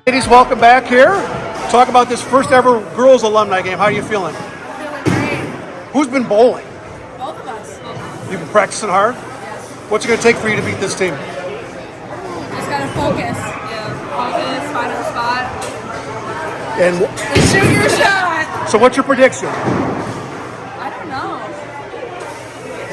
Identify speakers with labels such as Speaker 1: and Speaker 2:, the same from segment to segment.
Speaker 1: Ladies, welcome back here. Talk about this first ever girls alumni game. How are you feeling?
Speaker 2: Feeling great.
Speaker 1: Who's been bowling?
Speaker 2: Both of us.
Speaker 1: You've been practicing hard?
Speaker 2: Yes.
Speaker 1: What's it going to take for you to beat this team?
Speaker 2: Just gotta focus. Yeah. Focus, find our spot.
Speaker 1: And
Speaker 2: Shoot your shot.
Speaker 1: so what's your prediction?
Speaker 2: I don't know.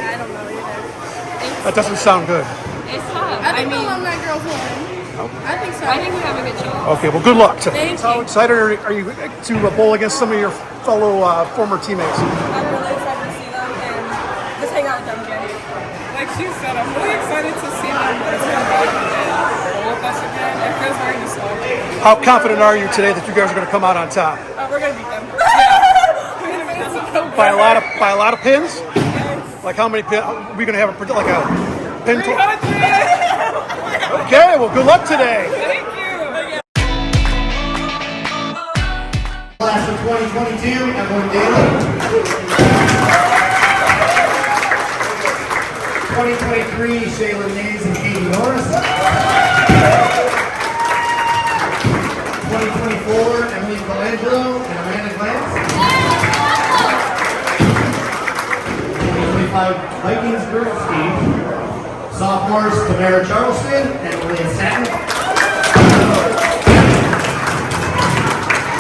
Speaker 2: I don't know either.
Speaker 1: That doesn't sound good.
Speaker 2: It's tough. I think the alumni girls will win. I think so. I think we have a good chance.
Speaker 1: Okay, well, good luck today.
Speaker 2: Thank
Speaker 1: How
Speaker 2: you.
Speaker 1: excited are you to bowl against some of your fellow former teammates?
Speaker 2: I'm really excited to see them and just hang out with them again.
Speaker 3: Like she said, I'm really excited to see them return back and bowl with us again. It feels very nostalgic.
Speaker 1: How confident are you today that you guys are going to come out on top?
Speaker 3: We're gonna beat them. Yeah. We're gonna beat them.
Speaker 1: By a lot of pins? Like how many pins? Are we going to have a pin?
Speaker 3: 300.
Speaker 1: Okay, well, good luck today.
Speaker 3: Thank you.
Speaker 4: Class of 2022, Emily Daly. 2023, Shayla Mays and Katie Norris. 2024, Emily Colangelo and Amanda Glantz. 2025 Vikings girls team. Sophomores, Tamara Charleston and Leah Satin.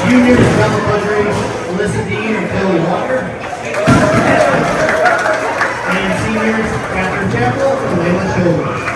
Speaker 4: Juniors, Bella Budridge, Alyssa Dean and Billy Walker. And seniors, Catherine Chappell and Layla Shoulders.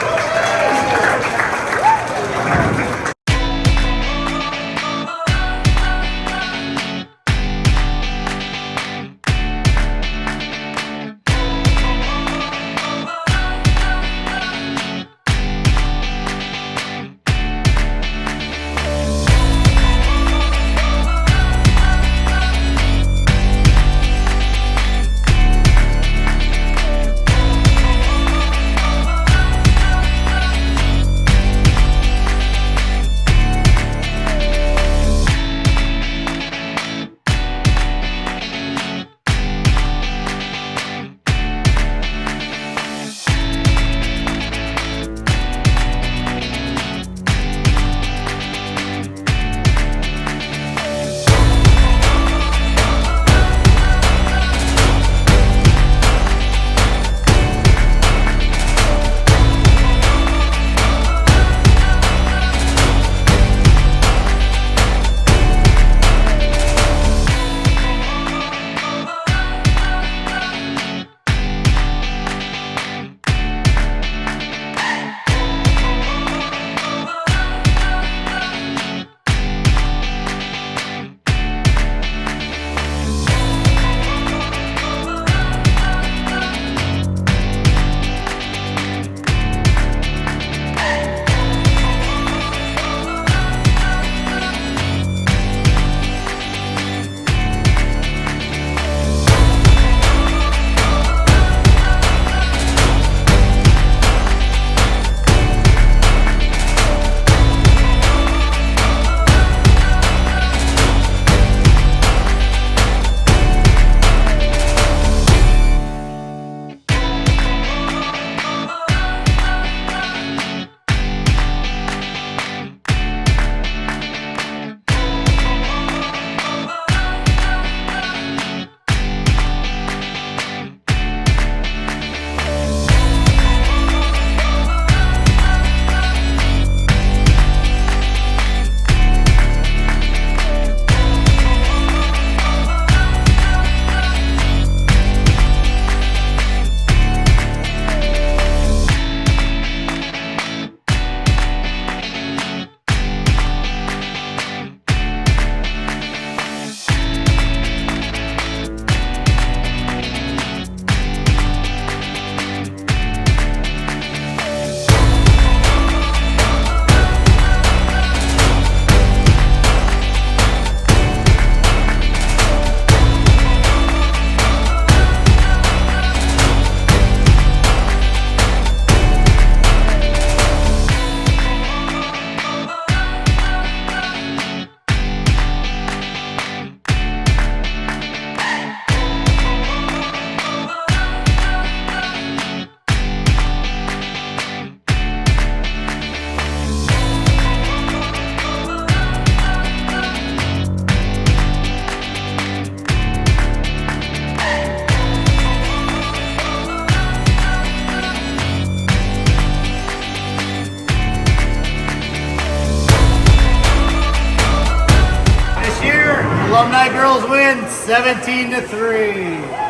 Speaker 4: Alumni girls win 17-3.